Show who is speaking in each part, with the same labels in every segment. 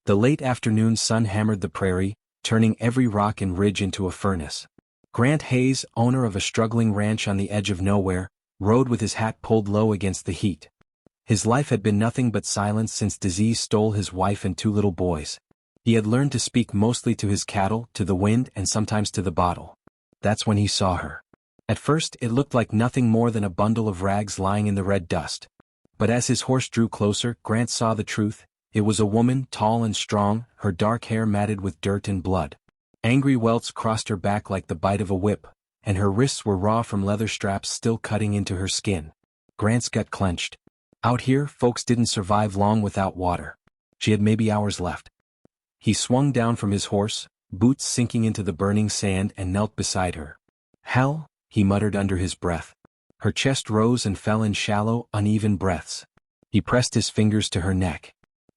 Speaker 1: The late afternoon sun hammered the prairie, turning every rock and ridge into a furnace. Grant Hayes, owner of a struggling ranch on the edge of nowhere, rode with his hat pulled low against the heat. His life had been nothing but silence since disease stole his wife and 2 little boys. He had learned to speak mostly to his cattle, to the wind, and sometimes to the bottle. That's when he saw her. At first it looked like nothing more than a bundle of rags lying in the red dust. But as his horse drew closer, Grant saw the truth. It was a woman, tall and strong, her dark hair matted with dirt and blood. Angry welts crossed her back like the bite of a whip, and her wrists were raw from leather straps still cutting into her skin. Grant's gut clenched. Out here, folks didn't survive long without water. She had maybe hours left. He swung down from his horse, boots sinking into the burning sand, and knelt beside her. "Hell," he muttered under his breath. Her chest rose and fell in shallow, uneven breaths. He pressed his fingers to her neck.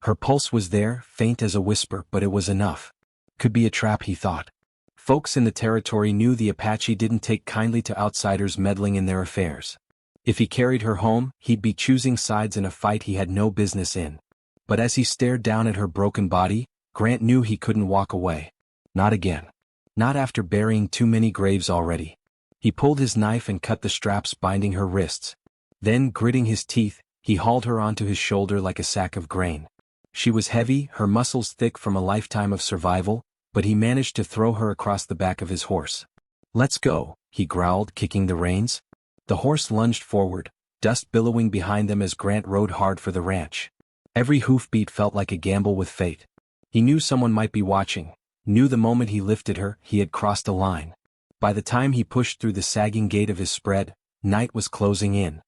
Speaker 1: Her pulse was there, faint as a whisper, but it was enough. Could be a trap, he thought. Folks in the territory knew the Apache didn't take kindly to outsiders meddling in their affairs. If he carried her home, he'd be choosing sides in a fight he had no business in. But as he stared down at her broken body, Grant knew he couldn't walk away. Not again. Not after burying too many graves already. He pulled his knife and cut the straps binding her wrists. Then, gritting his teeth, he hauled her onto his shoulder like a sack of grain. She was heavy, her muscles thick from a lifetime of survival, but he managed to throw her across the back of his horse. "Let's go," he growled, kicking the reins. The horse lunged forward, dust billowing behind them as Grant rode hard for the ranch. Every hoofbeat felt like a gamble with fate. He knew someone might be watching, knew the moment he lifted her, he had crossed a line. By the time he pushed through the sagging gate of his spread, night was closing in.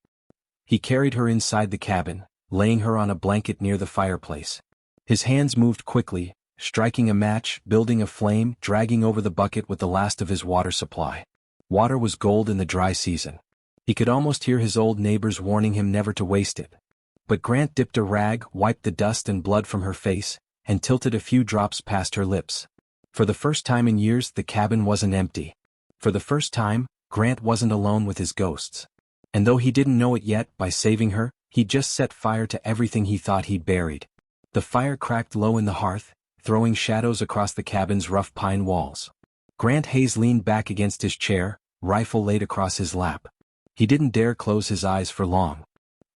Speaker 1: He carried her inside the cabin, laying her on a blanket near the fireplace. His hands moved quickly, striking a match, building a flame, dragging over the bucket with the last of his water supply. Water was gold in the dry season. He could almost hear his old neighbors warning him never to waste it. But Grant dipped a rag, wiped the dust and blood from her face, and tilted a few drops past her lips. For the first time in years, the cabin wasn't empty. For the first time, Grant wasn't alone with his ghosts. And though he didn't know it yet, by saving her, he'd just set fire to everything he thought he'd buried. The fire cracked low in the hearth, throwing shadows across the cabin's rough pine walls. Grant Hayes leaned back against his chair, rifle laid across his lap. He didn't dare close his eyes for long.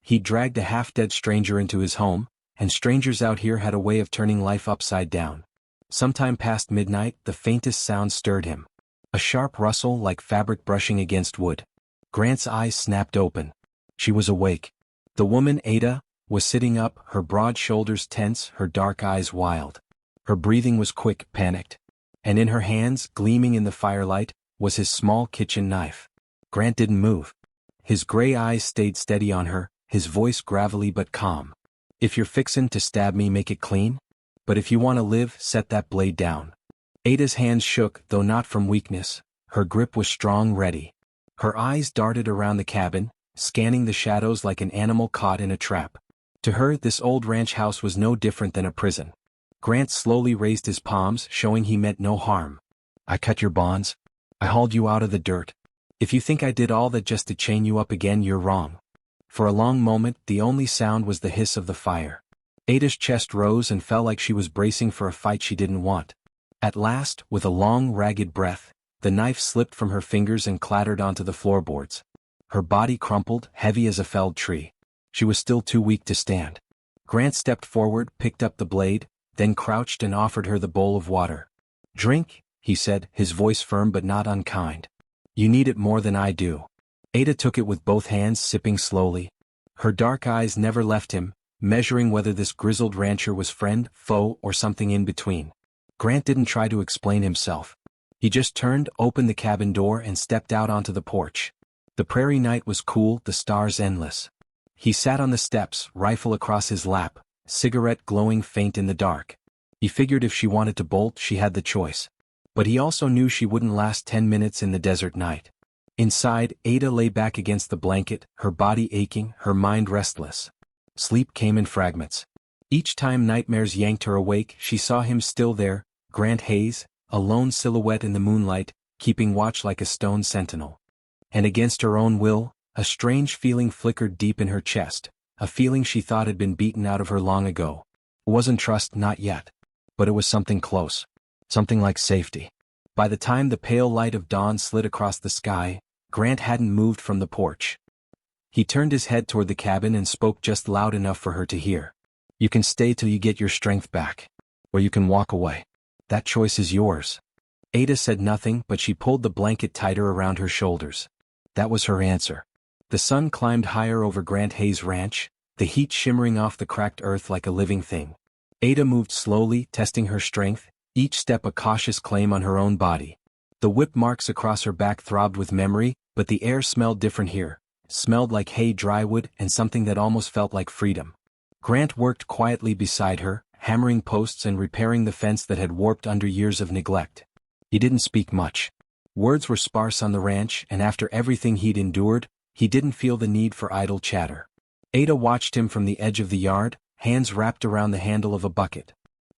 Speaker 1: He dragged a half-dead stranger into his home, and strangers out here had a way of turning life upside down. Sometime past midnight, the faintest sound stirred him. A sharp rustle like fabric brushing against wood. Grant's eyes snapped open. She was awake. The woman, Ada, was sitting up, her broad shoulders tense, her dark eyes wild. Her breathing was quick, panicked. And in her hands, gleaming in the firelight, was his small kitchen knife. Grant didn't move. His gray eyes stayed steady on her, his voice gravelly but calm. "If you're fixin' to stab me, make it clean. But if you want to live, set that blade down." Ada's hands shook, though not from weakness. Her grip was strong, ready. Her eyes darted around the cabin, scanning the shadows like an animal caught in a trap. To her, this old ranch house was no different than a prison. Grant slowly raised his palms, showing he meant no harm. "I cut your bonds. I hauled you out of the dirt. If you think I did all that just to chain you up again, you're wrong." For a long moment, the only sound was the hiss of the fire. Ada's chest rose and fell like she was bracing for a fight she didn't want. At last, with a long, ragged breath, the knife slipped from her fingers and clattered onto the floorboards. Her body crumpled, heavy as a felled tree. She was still too weak to stand. Grant stepped forward, picked up the blade, then crouched and offered her the bowl of water. "Drink," he said, his voice firm but not unkind. "You need it more than I do." Ada took it with both hands, sipping slowly. Her dark eyes never left him, measuring whether this grizzled rancher was friend, foe, or something in between. Grant didn't try to explain himself. He just turned, opened the cabin door, and stepped out onto the porch. The prairie night was cool, the stars endless. He sat on the steps, rifle across his lap, cigarette glowing faint in the dark. He figured if she wanted to bolt, she had the choice. But he also knew she wouldn't last 10 minutes in the desert night. Inside, Ada lay back against the blanket, her body aching, her mind restless. Sleep came in fragments. Each time nightmares yanked her awake, she saw him still there, Grant Hayes, a lone silhouette in the moonlight, keeping watch like a stone sentinel. And against her own will, a strange feeling flickered deep in her chest, a feeling she thought had been beaten out of her long ago. It wasn't trust, not yet. but it was something close. Something like safety. By the time the pale light of dawn slid across the sky, Grant hadn't moved from the porch. He turned his head toward the cabin and spoke just loud enough for her to hear. "You can stay till you get your strength back. Or you can walk away. That choice is yours." Ada said nothing, but she pulled the blanket tighter around her shoulders. That was her answer. The sun climbed higher over Grant Hayes' ranch, the heat shimmering off the cracked earth like a living thing. Ada moved slowly, testing her strength, each step a cautious claim on her own body. The whip marks across her back throbbed with memory, but the air smelled different here. Smelled like hay, drywood, and something that almost felt like freedom. Grant worked quietly beside her, hammering posts and repairing the fence that had warped under years of neglect. He didn't speak much. Words were sparse on the ranch, and after everything he'd endured, he didn't feel the need for idle chatter. Ada watched him from the edge of the yard, hands wrapped around the handle of a bucket.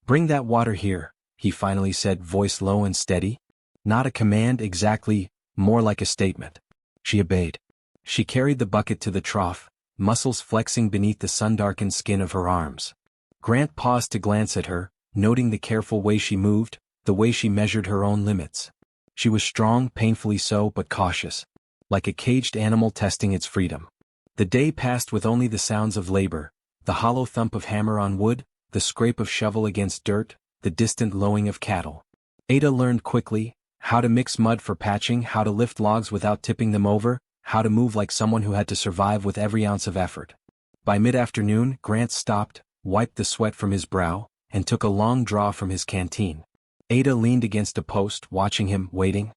Speaker 1: "Bring that water here," he finally said, voice low and steady. Not a command exactly, more like a statement. She obeyed. She carried the bucket to the trough, muscles flexing beneath the sun-darkened skin of her arms. Grant paused to glance at her, noting the careful way she moved, the way she measured her own limits. She was strong, painfully so, but cautious. Like a caged animal testing its freedom. The day passed with only the sounds of labor, the hollow thump of hammer on wood, the scrape of shovel against dirt, the distant lowing of cattle. Ada learned quickly how to mix mud for patching, how to lift logs without tipping them over, how to move like someone who had to survive with every ounce of effort. By mid-afternoon, Grant stopped, wiped the sweat from his brow, and took a long draw from his canteen. Ada leaned against a post, watching him, waiting.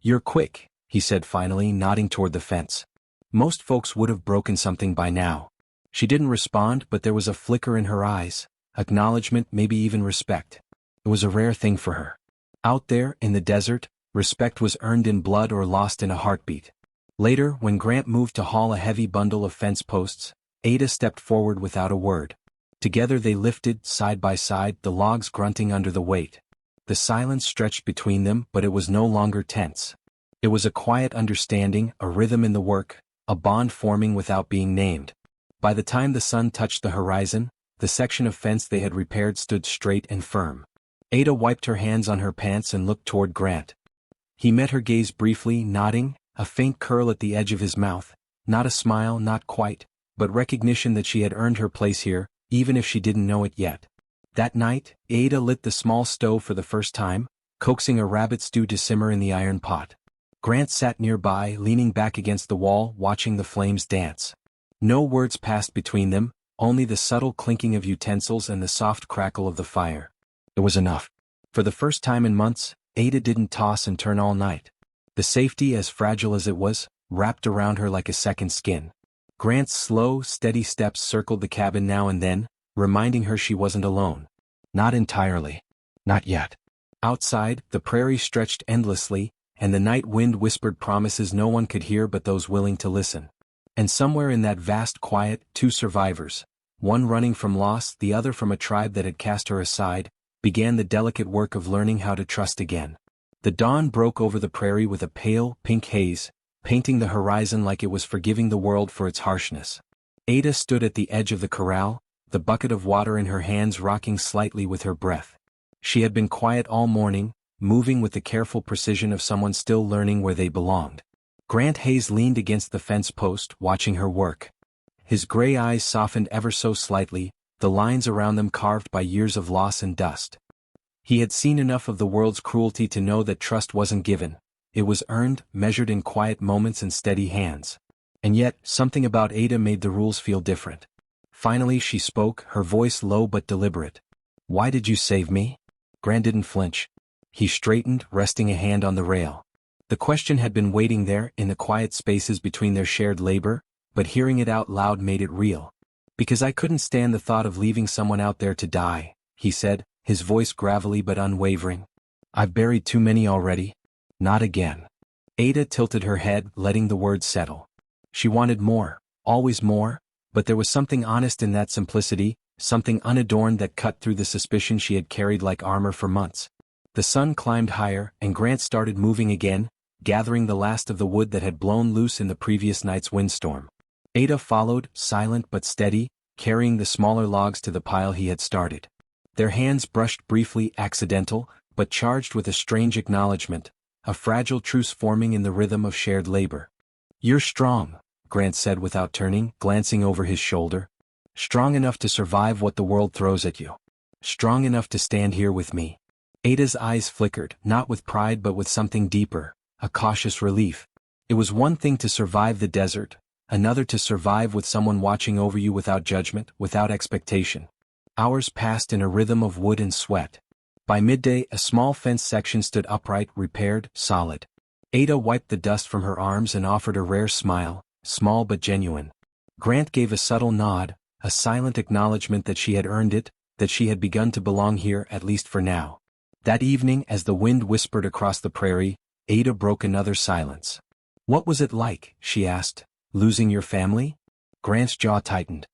Speaker 1: "You're quick," he said finally, nodding toward the fence. Most folks would have broken something by now. She didn't respond, but there was a flicker in her eyes, acknowledgement, maybe even respect. It was a rare thing for her. Out there, in the desert, respect was earned in blood or lost in a heartbeat. Later, when Grant moved to haul a heavy bundle of fence posts, Ada stepped forward without a word. Together they lifted, side by side, the logs grunting under the weight. The silence stretched between them, but it was no longer tense. It was a quiet understanding, a rhythm in the work, a bond forming without being named. By the time the sun touched the horizon, the section of fence they had repaired stood straight and firm. Ada wiped her hands on her pants and looked toward Grant. He met her gaze briefly, nodding, a faint curl at the edge of his mouth, not a smile, not quite, but recognition that she had earned her place here, even if she didn't know it yet. That night, Ada lit the small stove for the first time, coaxing a rabbit stew to simmer in the iron pot. Grant sat nearby, leaning back against the wall, watching the flames dance. No words passed between them, only the subtle clinking of utensils and the soft crackle of the fire. It was enough. For the first time in months, Ada didn't toss and turn all night. The safety, as fragile as it was, wrapped around her like a second skin. Grant's slow, steady steps circled the cabin now and then, reminding her she wasn't alone. Not entirely. Not yet. Outside, the prairie stretched endlessly, and the night wind whispered promises no one could hear but those willing to listen. And somewhere in that vast quiet, two survivors, one running from loss, the other from a tribe that had cast her aside, began the delicate work of learning how to trust again. The dawn broke over the prairie with a pale, pink haze, painting the horizon like it was forgiving the world for its harshness. Ada stood at the edge of the corral, the bucket of water in her hands rocking slightly with her breath. She had been quiet all morning, moving with the careful precision of someone still learning where they belonged. Grant Hayes leaned against the fence post, watching her work. His gray eyes softened ever so slightly, the lines around them carved by years of loss and dust. He had seen enough of the world's cruelty to know that trust wasn't given. It was earned, measured in quiet moments and steady hands. And yet, something about Ada made the rules feel different. Finally she spoke, her voice low but deliberate. "Why did you save me?" Grant didn't flinch. He straightened, resting a hand on the rail. The question had been waiting there, in the quiet spaces between their shared labor, but hearing it out loud made it real. "Because I couldn't stand the thought of leaving someone out there to die," he said, his voice gravelly but unwavering. "I've buried too many already. Not again." Ada tilted her head, letting the words settle. She wanted more, always more, but there was something honest in that simplicity, something unadorned that cut through the suspicion she had carried like armor for months. The sun climbed higher, and Grant started moving again, gathering the last of the wood that had blown loose in the previous night's windstorm. Ada followed, silent but steady, carrying the smaller logs to the pile he had started. Their hands brushed briefly, accidental, but charged with a strange acknowledgement, a fragile truce forming in the rhythm of shared labor. "You're strong," Grant said without turning, glancing over his shoulder. "Strong enough to survive what the world throws at you. Strong enough to stand here with me." Ada's eyes flickered, not with pride but with something deeper, a cautious relief. It was one thing to survive the desert, another to survive with someone watching over you without judgment, without expectation. Hours passed in a rhythm of wood and sweat. By midday, a small fence section stood upright, repaired, solid. Ada wiped the dust from her arms and offered a rare smile, small but genuine. Grant gave a subtle nod, a silent acknowledgement that she had earned it, that she had begun to belong here at least for now. That evening, as the wind whispered across the prairie, Ada broke another silence. "What was it like?" she asked. "Losing your family?" Grant's jaw tightened.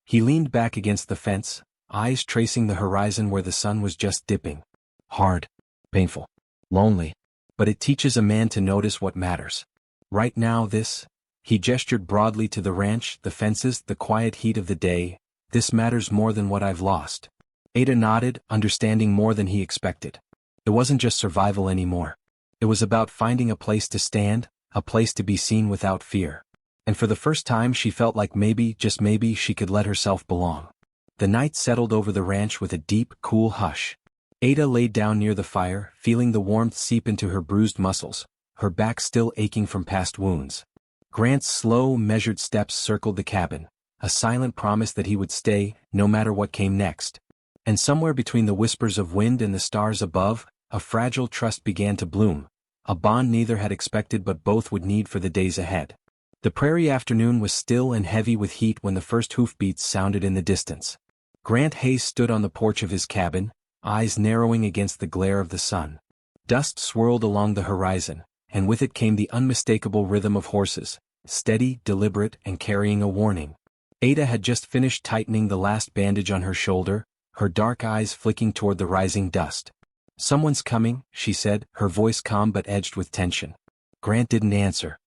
Speaker 1: He leaned back against the fence, eyes tracing the horizon where the sun was just dipping. "Hard. Painful. Lonely. But it teaches a man to notice what matters. Right now this," he gestured broadly to the ranch, the fences, the quiet heat of the day, "this matters more than what I've lost." Ada nodded, understanding more than he expected. It wasn't just survival anymore. It was about finding a place to stand, a place to be seen without fear. And for the first time she felt like maybe, just maybe, she could let herself belong. The night settled over the ranch with a deep, cool hush. Ada laid down near the fire, feeling the warmth seep into her bruised muscles, her back still aching from past wounds. Grant's slow, measured steps circled the cabin, a silent promise that he would stay, no matter what came next. And somewhere between the whispers of wind and the stars above, a fragile trust began to bloom, a bond neither had expected but both would need for the days ahead. The prairie afternoon was still and heavy with heat when the first hoofbeats sounded in the distance. Grant Hayes stood on the porch of his cabin, eyes narrowing against the glare of the sun. Dust swirled along the horizon, and with it came the unmistakable rhythm of horses, steady, deliberate, and carrying a warning. Ada had just finished tightening the last bandage on her shoulder, her dark eyes flicking toward the rising dust. "Someone's coming," she said, her voice calm but edged with tension. Grant didn't answer.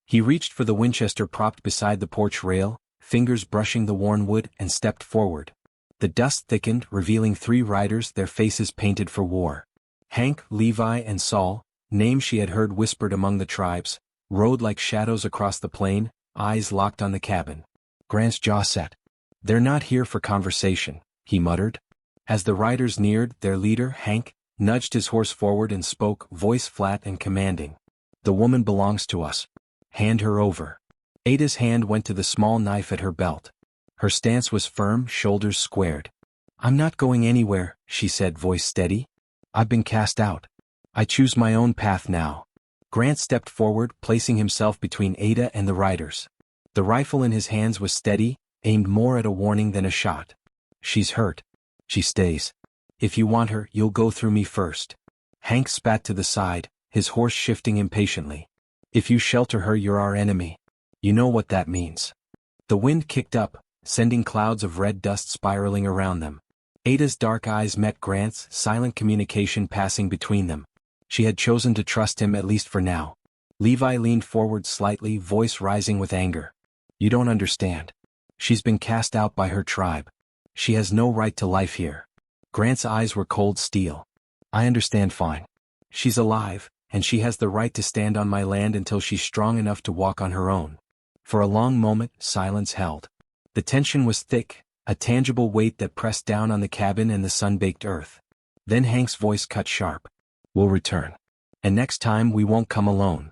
Speaker 1: He reached for the Winchester propped beside the porch rail, fingers brushing the worn wood, and stepped forward. The dust thickened, revealing 3 riders, their faces painted for war. Hank, Levi, and Saul, names she had heard whispered among the tribes, rode like shadows across the plain, eyes locked on the cabin. Grant's jaw set. "They're not here for conversation," he muttered. As the riders neared, their leader, Hank, nudged his horse forward and spoke, voice flat and commanding. "The woman belongs to us. Hand her over." Ada's hand went to the small knife at her belt. Her stance was firm, shoulders squared. "I'm not going anywhere," she said, voice steady. "I've been cast out. I choose my own path now." Grant stepped forward, placing himself between Ada and the riders. The rifle in his hands was steady, aimed more at a warning than a shot. "She's hurt. She stays. If you want her, you'll go through me first." Hank spat to the side, his horse shifting impatiently. "If you shelter her, you're our enemy. You know what that means." The wind kicked up, sending clouds of red dust spiraling around them. Ada's dark eyes met Grant's, silent communication passing between them. She had chosen to trust him at least for now. Levi leaned forward slightly, voice rising with anger. "You don't understand. She's been cast out by her tribe. She has no right to life here." Grant's eyes were cold steel. "I understand fine. She's alive, and she has the right to stand on my land until she's strong enough to walk on her own." For a long moment, silence held. The tension was thick, a tangible weight that pressed down on the cabin and the sun-baked earth. Then Hank's voice cut sharp. "We'll return. And next time we won't come alone."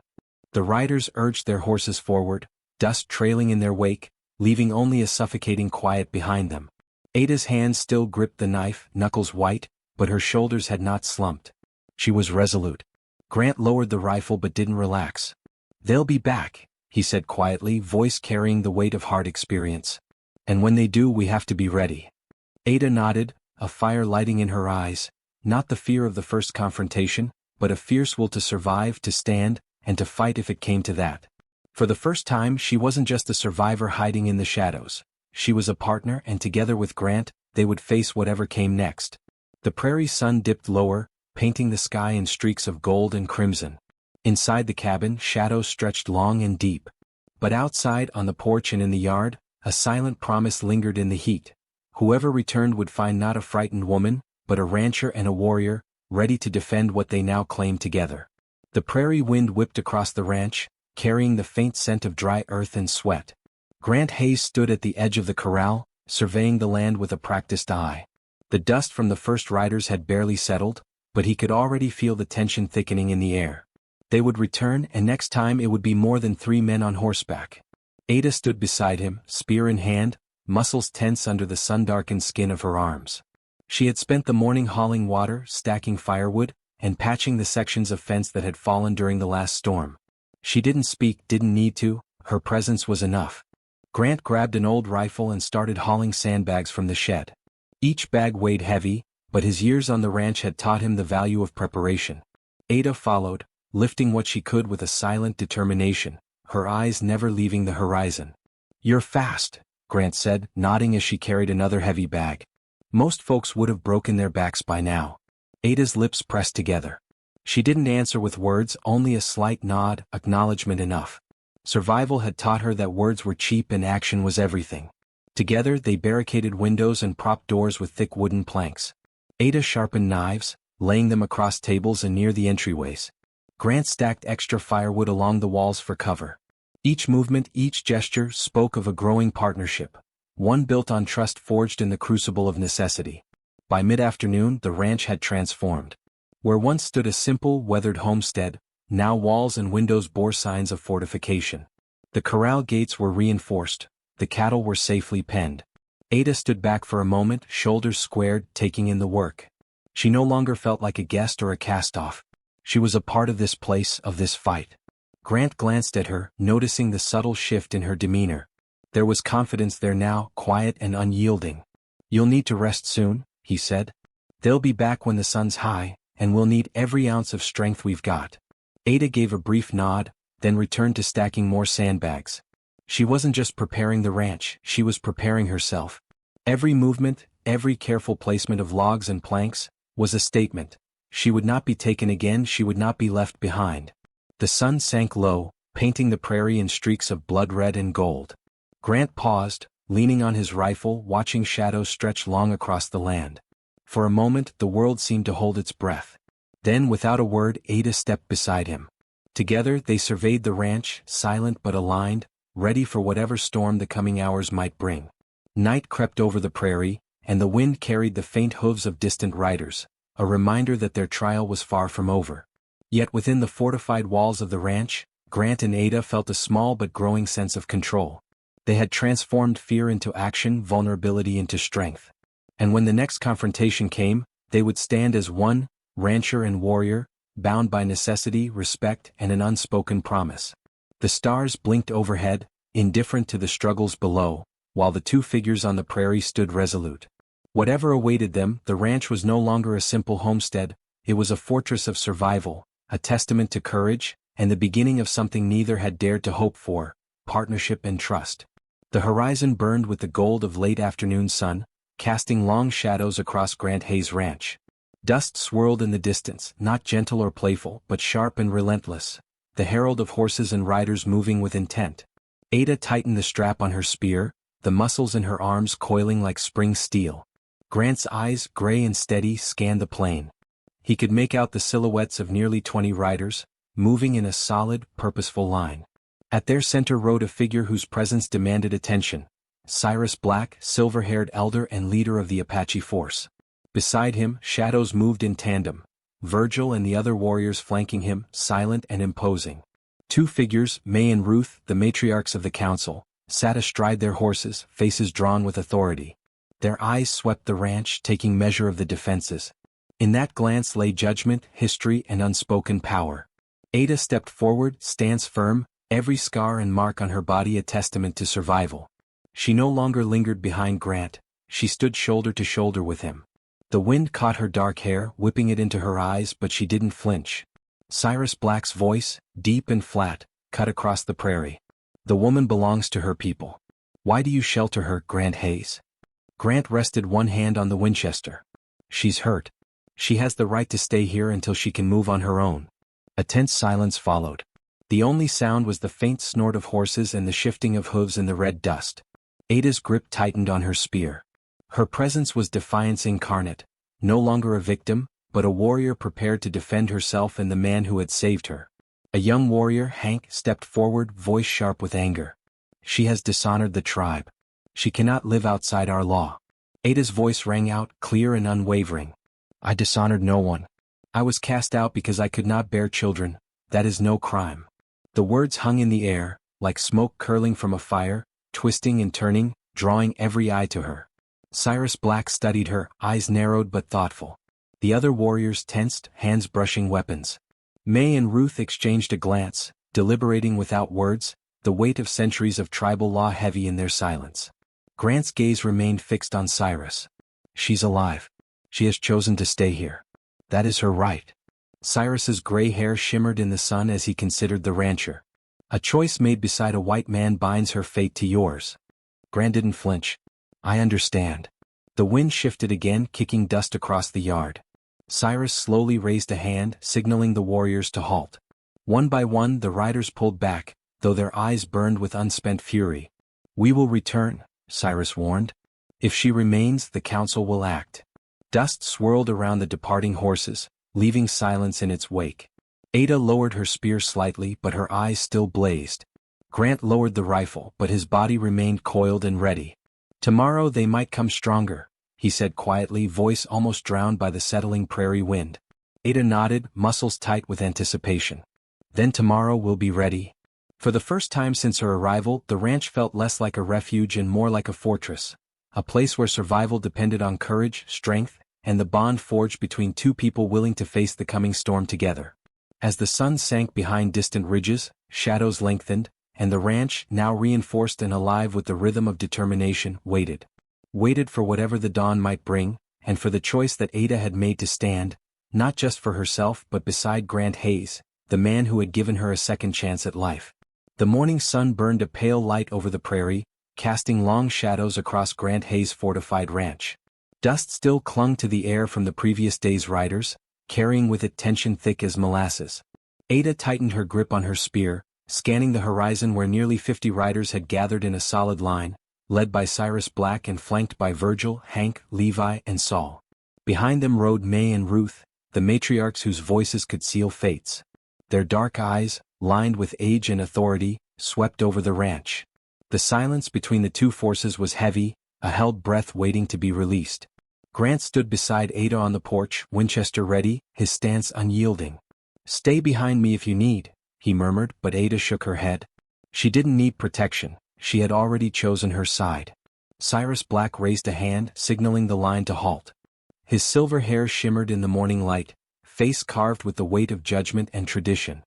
Speaker 1: The riders urged their horses forward, dust trailing in their wake, leaving only a suffocating quiet behind them. Ada's hand still gripped the knife, knuckles white, but her shoulders had not slumped. She was resolute. Grant lowered the rifle but didn't relax. "They'll be back," he said quietly, voice carrying the weight of hard experience. "And when they do, we have to be ready." Ada nodded, a fire lighting in her eyes, not the fear of the first confrontation, but a fierce will to survive, to stand, and to fight if it came to that. For the first time, she wasn't just a survivor hiding in the shadows. She was a partner, and together with Grant, they would face whatever came next. The prairie sun dipped lower, painting the sky in streaks of gold and crimson. Inside the cabin, shadows stretched long and deep. But outside, on the porch and in the yard, a silent promise lingered in the heat. Whoever returned would find not a frightened woman, but a rancher and a warrior, ready to defend what they now claimed together. The prairie wind whipped across the ranch, carrying the faint scent of dry earth and sweat. Grant Hayes stood at the edge of the corral, surveying the land with a practiced eye. The dust from the first riders had barely settled, but he could already feel the tension thickening in the air. They would return, and next time it would be more than 3 men on horseback. Ada stood beside him, spear in hand, muscles tense under the sun-darkened skin of her arms. She had spent the morning hauling water, stacking firewood, and patching the sections of fence that had fallen during the last storm. She didn't speak, didn't need to, her presence was enough. Grant grabbed an old rifle and started hauling sandbags from the shed. Each bag weighed heavy, but his years on the ranch had taught him the value of preparation. Ada followed, lifting what she could with a silent determination, her eyes never leaving the horizon. "You're fast," Grant said, nodding as she carried another heavy bag. Most folks would have broken their backs by now. Ada's lips pressed together. She didn't answer with words, only a slight nod, acknowledgement enough. Survival had taught her that words were cheap and action was everything. Together they barricaded windows and propped doors with thick wooden planks. Ada sharpened knives, laying them across tables and near the entryways. Grant stacked extra firewood along the walls for cover. Each movement, each gesture spoke of a growing partnership, one built on trust forged in the crucible of necessity. By mid-afternoon the ranch had transformed. Where once stood a simple, weathered homestead, now walls and windows bore signs of fortification. The corral gates were reinforced, the cattle were safely penned. Ada stood back for a moment, shoulders squared, taking in the work. She no longer felt like a guest or a cast-off. She was a part of this place, of this fight. Grant glanced at her, noticing the subtle shift in her demeanor. There was confidence there now, quiet and unyielding. "You'll need to rest soon," he said. "They'll be back when the sun's high, and we'll need every ounce of strength we've got." Ada gave a brief nod, then returned to stacking more sandbags. She wasn't just preparing the ranch, she was preparing herself. Every movement, every careful placement of logs and planks, was a statement. She would not be taken again, she would not be left behind. The sun sank low, painting the prairie in streaks of blood red and gold. Grant paused, leaning on his rifle, watching shadows stretch long across the land. For a moment the world seemed to hold its breath. Then without a word Ada stepped beside him. Together they surveyed the ranch, silent but aligned, ready for whatever storm the coming hours might bring. Night crept over the prairie, and the wind carried the faint hooves of distant riders, a reminder that their trial was far from over. Yet within the fortified walls of the ranch, Grant and Ada felt a small but growing sense of control. They had transformed fear into action, vulnerability into strength. And when the next confrontation came, they would stand as one, rancher and warrior, bound by necessity, respect, and an unspoken promise. The stars blinked overhead, indifferent to the struggles below, while the two figures on the prairie stood resolute. Whatever awaited them, the ranch was no longer a simple homestead, it was a fortress of survival, a testament to courage, and the beginning of something neither had dared to hope for, partnership and trust. The horizon burned with the gold of late afternoon sun, casting long shadows across Grant Hayes' ranch. Dust swirled in the distance, not gentle or playful, but sharp and relentless, the herald of horses and riders moving with intent. Ada tightened the strap on her spear, the muscles in her arms coiling like spring steel. Grant's eyes, gray and steady, scanned the plain. He could make out the silhouettes of nearly 20 riders, moving in a solid, purposeful line. At their center rode a figure whose presence demanded attention. Cyrus Black, silver-haired elder and leader of the Apache force. Beside him, shadows moved in tandem, Virgil and the other warriors flanking him, silent and imposing. Two figures, May and Ruth, the matriarchs of the council, sat astride their horses, faces drawn with authority. Their eyes swept the ranch, taking measure of the defenses. In that glance lay judgment, history, and unspoken power. Ada stepped forward, stance firm, every scar and mark on her body a testament to survival. She no longer lingered behind Grant, she stood shoulder to shoulder with him. The wind caught her dark hair, whipping it into her eyes, but she didn't flinch. Cyrus Black's voice, deep and flat, cut across the prairie. "The woman belongs to her people. Why do you shelter her, Grant Hayes?" Grant rested one hand on the Winchester. "She's hurt. She has the right to stay here until she can move on her own." A tense silence followed. The only sound was the faint snort of horses and the shifting of hooves in the red dust. Ada's grip tightened on her spear. Her presence was defiance incarnate, no longer a victim, but a warrior prepared to defend herself and the man who had saved her. A young warrior, Hank, stepped forward, voice sharp with anger. She has dishonored the tribe. She cannot live outside our law. Ada's voice rang out, clear and unwavering. I dishonored no one. I was cast out because I could not bear children. That is no crime. The words hung in the air, like smoke curling from a fire, twisting and turning, drawing every eye to her. Cyrus Black studied her, eyes narrowed but thoughtful. The other warriors tensed, hands brushing weapons. May and Ruth exchanged a glance, deliberating without words, the weight of centuries of tribal law heavy in their silence. Grant's gaze remained fixed on Cyrus. She's alive. She has chosen to stay here. That is her right. Cyrus's gray hair shimmered in the sun as he considered the rancher. A choice made beside a white man binds her fate to yours. Grant didn't flinch. I understand. The wind shifted again, kicking dust across the yard. Cyrus slowly raised a hand, signaling the warriors to halt. One by one the riders pulled back, though their eyes burned with unspent fury. We will return, Cyrus warned. If she remains, the council will act. Dust swirled around the departing horses, leaving silence in its wake. Ada lowered her spear slightly, but her eyes still blazed. Grant lowered the rifle, but his body remained coiled and ready. Tomorrow they might come stronger, he said quietly, voice almost drowned by the settling prairie wind. Ada nodded, muscles tight with anticipation. Then tomorrow we'll be ready. For the first time since her arrival, the ranch felt less like a refuge and more like a fortress, a place where survival depended on courage, strength, and the bond forged between two people willing to face the coming storm together. As the sun sank behind distant ridges, shadows lengthened, and the ranch, now reinforced and alive with the rhythm of determination, waited. Waited for whatever the dawn might bring, and for the choice that Ada had made to stand, not just for herself but beside Grant Hayes, the man who had given her a second chance at life. The morning sun burned a pale light over the prairie, casting long shadows across Grant Hayes' fortified ranch. Dust still clung to the air from the previous day's riders, carrying with it tension thick as molasses. Ada tightened her grip on her spear, scanning the horizon where nearly 50 riders had gathered in a solid line, led by Cyrus Black and flanked by Virgil, Hank, Levi, and Saul. Behind them rode May and Ruth, the matriarchs whose voices could seal fates. Their dark eyes, lined with age and authority, swept over the ranch. The silence between the two forces was heavy, a held breath waiting to be released. Grant stood beside Ada on the porch, Winchester ready, his stance unyielding. Stay behind me if you need, he murmured, but Ada shook her head. She didn't need protection, she had already chosen her side. Cyrus Black raised a hand, signaling the line to halt. His silver hair shimmered in the morning light, face carved with the weight of judgment and tradition.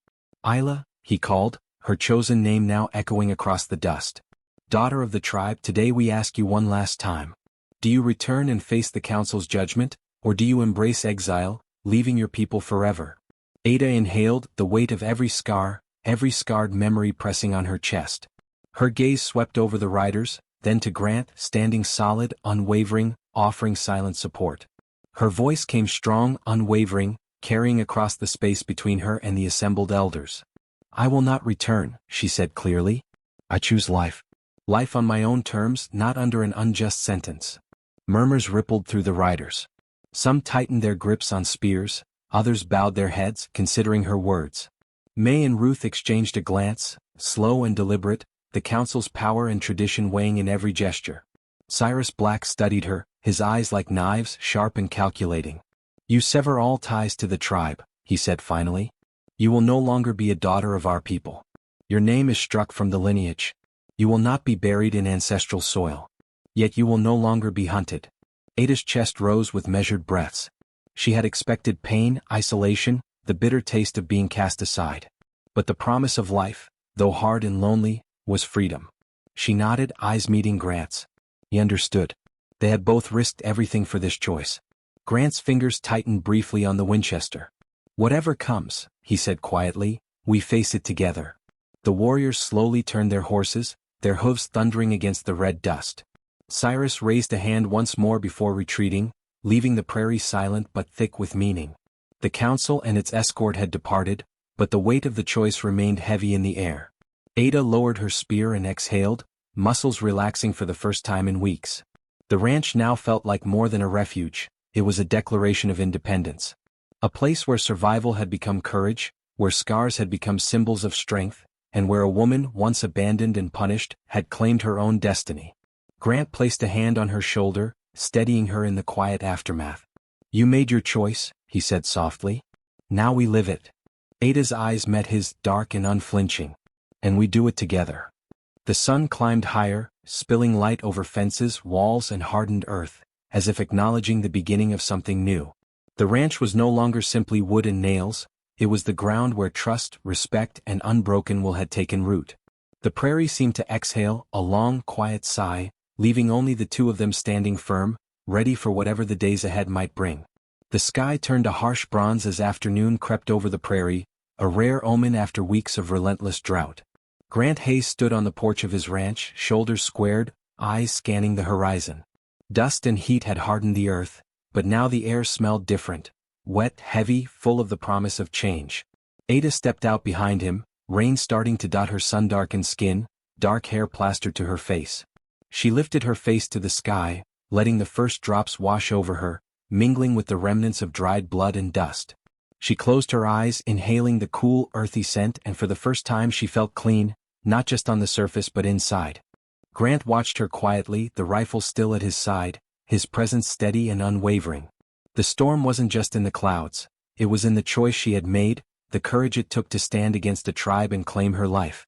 Speaker 1: Isla, he called, her chosen name now echoing across the dust. Daughter of the tribe, today we ask you one last time. Do you return and face the council's judgment, or do you embrace exile, leaving your people forever? Ada inhaled, the weight of every scar, every scarred memory pressing on her chest. Her gaze swept over the riders, then to Grant, standing solid, unwavering, offering silent support. Her voice came strong, unwavering, carrying across the space between her and the assembled elders. I will not return, she said clearly. I choose life. Life on my own terms, not under an unjust sentence. Murmurs rippled through the riders. Some tightened their grips on spears, others bowed their heads, considering her words. May and Ruth exchanged a glance, slow and deliberate, the council's power and tradition weighing in every gesture. Cyrus Black studied her, his eyes like knives, sharp and calculating. You sever all ties to the tribe, he said finally. You will no longer be a daughter of our people. Your name is struck from the lineage. You will not be buried in ancestral soil. Yet you will no longer be hunted. Ada's chest rose with measured breaths. She had expected pain, isolation, the bitter taste of being cast aside. But the promise of life, though hard and lonely, was freedom. She nodded, eyes meeting Grant's. He understood. They had both risked everything for this choice. Grant's fingers tightened briefly on the Winchester. Whatever comes, he said quietly, we face it together. The warriors slowly turned their horses, their hooves thundering against the red dust. Cyrus raised a hand once more before retreating, leaving the prairie silent but thick with meaning. The council and its escort had departed, but the weight of the choice remained heavy in the air. Ada lowered her spear and exhaled, muscles relaxing for the first time in weeks. The ranch now felt like more than a refuge, it was a declaration of independence. A place where survival had become courage, where scars had become symbols of strength, and where a woman, once abandoned and punished, had claimed her own destiny. Grant placed a hand on her shoulder, steadying her in the quiet aftermath. "You made your choice," he said softly. "Now we live it." Ada's eyes met his, dark and unflinching. "And we do it together." The sun climbed higher, spilling light over fences, walls and hardened earth, as if acknowledging the beginning of something new. The ranch was no longer simply wood and nails, it was the ground where trust, respect and unbroken will had taken root. The prairie seemed to exhale, a long, quiet sigh, leaving only the two of them standing firm, ready for whatever the days ahead might bring. The sky turned a harsh bronze as afternoon crept over the prairie, a rare omen after weeks of relentless drought. Grant Hayes stood on the porch of his ranch, shoulders squared, eyes scanning the horizon. Dust and heat had hardened the earth, but now the air smelled different, wet, heavy, full of the promise of change. Ada stepped out behind him, rain starting to dot her sun-darkened skin, dark hair plastered to her face. She lifted her face to the sky, letting the first drops wash over her, mingling with the remnants of dried blood and dust. She closed her eyes, inhaling the cool, earthy scent, and for the first time she felt clean, not just on the surface but inside. Grant watched her quietly, the rifle still at his side, his presence steady and unwavering. The storm wasn't just in the clouds, it was in the choice she had made, the courage it took to stand against a tribe and claim her life.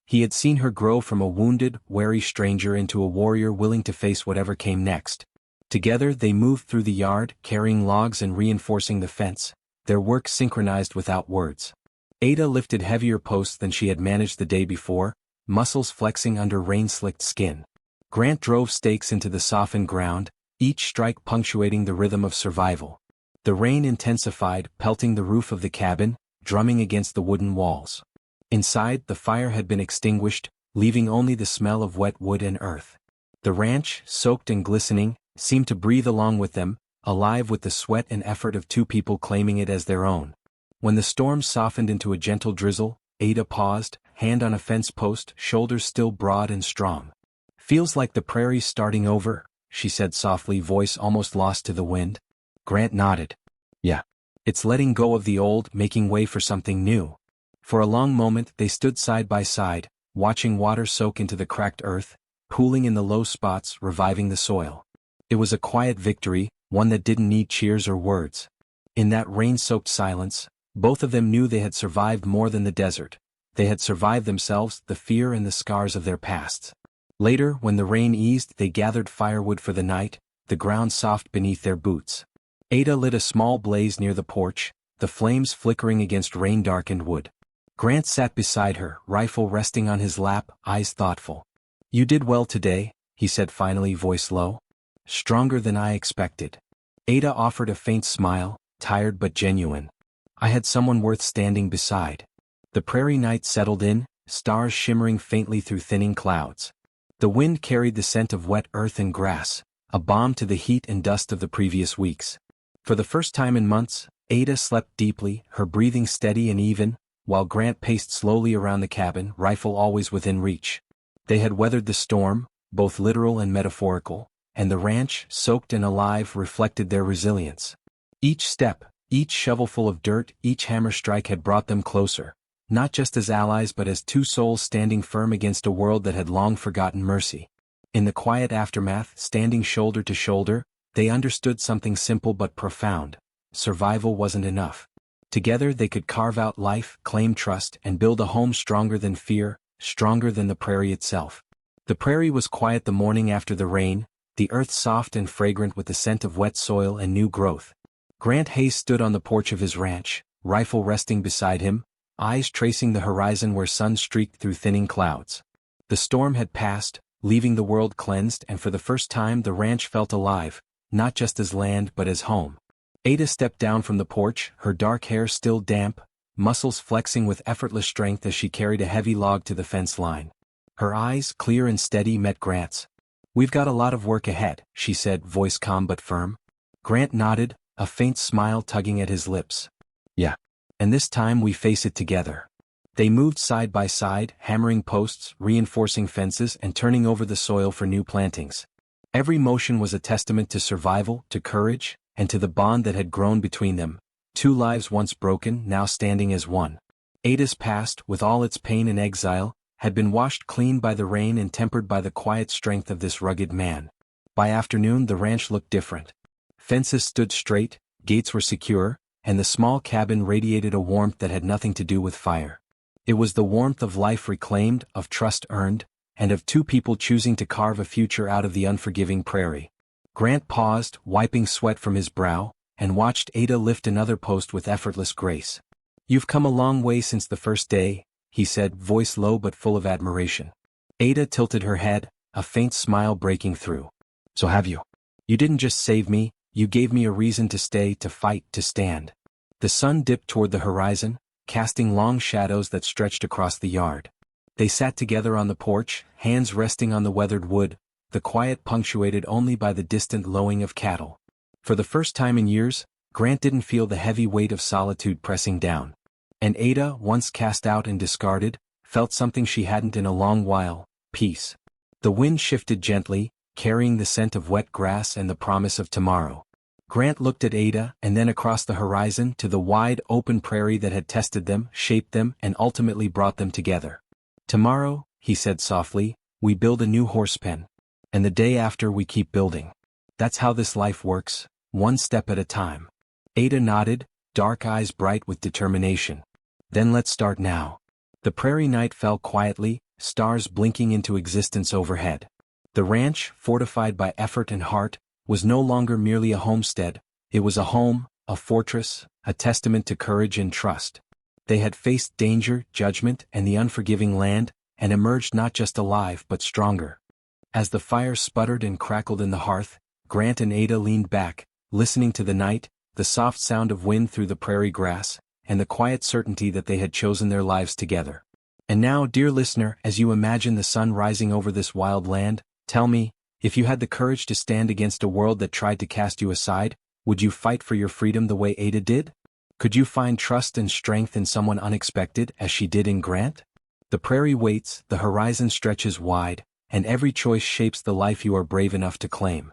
Speaker 1: He had seen her grow from a wounded, wary stranger into a warrior willing to face whatever came next. Together they moved through the yard, carrying logs and reinforcing the fence, their work synchronized without words. Ada lifted heavier posts than she had managed the day before, muscles flexing under rain-slicked skin. Grant drove stakes into the softened ground, each strike punctuating the rhythm of survival. The rain intensified, pelting the roof of the cabin, drumming against the wooden walls. Inside, the fire had been extinguished, leaving only the smell of wet wood and earth. The ranch, soaked and glistening, seemed to breathe along with them, alive with the sweat and effort of two people claiming it as their own. When the storm softened into a gentle drizzle, Ada paused, hand on a fence post, shoulders still broad and strong. "Feels like the prairie's starting over," she said softly, voice almost lost to the wind. Grant nodded. "Yeah. It's letting go of the old, making way for something new." For a long moment they stood side by side, watching water soak into the cracked earth, pooling in the low spots, reviving the soil. It was a quiet victory, one that didn't need cheers or words. In that rain-soaked silence, both of them knew they had survived more than the desert. They had survived themselves, the fear and the scars of their pasts. Later, when the rain eased, they gathered firewood for the night, the ground soft beneath their boots. Ada lit a small blaze near the porch, the flames flickering against rain-darkened wood. Grant sat beside her, rifle resting on his lap, eyes thoughtful. "You did well today," he said finally, voice low. "Stronger than I expected." Ada offered a faint smile, tired but genuine. "I had someone worth standing beside." The prairie night settled in, stars shimmering faintly through thinning clouds. The wind carried the scent of wet earth and grass, a balm to the heat and dust of the previous weeks. For the first time in months, Ada slept deeply, her breathing steady and even, while Grant paced slowly around the cabin, rifle always within reach. They had weathered the storm, both literal and metaphorical, and the ranch, soaked and alive, reflected their resilience. Each step, each shovelful of dirt, each hammer strike had brought them closer, not just as allies but as two souls standing firm against a world that had long forgotten mercy. In the quiet aftermath, standing shoulder to shoulder, they understood something simple but profound. Survival wasn't enough. Together they could carve out life, claim trust, and build a home stronger than fear, stronger than the prairie itself. The prairie was quiet the morning after the rain, the earth soft and fragrant with the scent of wet soil and new growth. Grant Hayes stood on the porch of his ranch, rifle resting beside him, eyes tracing the horizon where sun streaked through thinning clouds. The storm had passed, leaving the world cleansed, and for the first time the ranch felt alive, not just as land but as home. Ada stepped down from the porch, her dark hair still damp, muscles flexing with effortless strength as she carried a heavy log to the fence line. Her eyes, clear and steady, met Grant's. "We've got a lot of work ahead," she said, voice calm but firm. Grant nodded, a faint smile tugging at his lips. "Yeah. And this time we face it together." They moved side by side, hammering posts, reinforcing fences, and turning over the soil for new plantings. Every motion was a testament to survival, to courage, and to the bond that had grown between them, two lives once broken now standing as one. Ada's past, with all its pain and exile, had been washed clean by the rain and tempered by the quiet strength of this rugged man. By afternoon the ranch looked different. Fences stood straight, gates were secure, and the small cabin radiated a warmth that had nothing to do with fire. It was the warmth of life reclaimed, of trust earned, and of two people choosing to carve a future out of the unforgiving prairie. Grant paused, wiping sweat from his brow, and watched Ada lift another post with effortless grace. "You've come a long way since the first day," he said, voice low but full of admiration. Ada tilted her head, a faint smile breaking through. "So have you? You didn't just save me, you gave me a reason to stay, to fight, to stand." The sun dipped toward the horizon, casting long shadows that stretched across the yard. They sat together on the porch, hands resting on the weathered wood, the quiet punctuated only by the distant lowing of cattle. For the first time in years, Grant didn't feel the heavy weight of solitude pressing down. And Ada, once cast out and discarded, felt something she hadn't in a long while: peace. The wind shifted gently, carrying the scent of wet grass and the promise of tomorrow. Grant looked at Ada and then across the horizon to the wide, open prairie that had tested them, shaped them, and ultimately brought them together. "Tomorrow," he said softly, "we build a new horse pen. And the day after we keep building. That's how this life works, one step at a time." Ada nodded, dark eyes bright with determination. "Then let's start now." The prairie night fell quietly, stars blinking into existence overhead. The ranch, fortified by effort and heart, was no longer merely a homestead, it was a home, a fortress, a testament to courage and trust. They had faced danger, judgment, and the unforgiving land, and emerged not just alive but stronger. As the fire sputtered and crackled in the hearth, Grant and Ada leaned back, listening to the night, the soft sound of wind through the prairie grass, and the quiet certainty that they had chosen their lives together. And now, dear listener, as you imagine the sun rising over this wild land, tell me, if you had the courage to stand against a world that tried to cast you aside, would you fight for your freedom the way Ada did? Could you find trust and strength in someone unexpected as she did in Grant? The prairie waits, the horizon stretches wide, and every choice shapes the life you are brave enough to claim.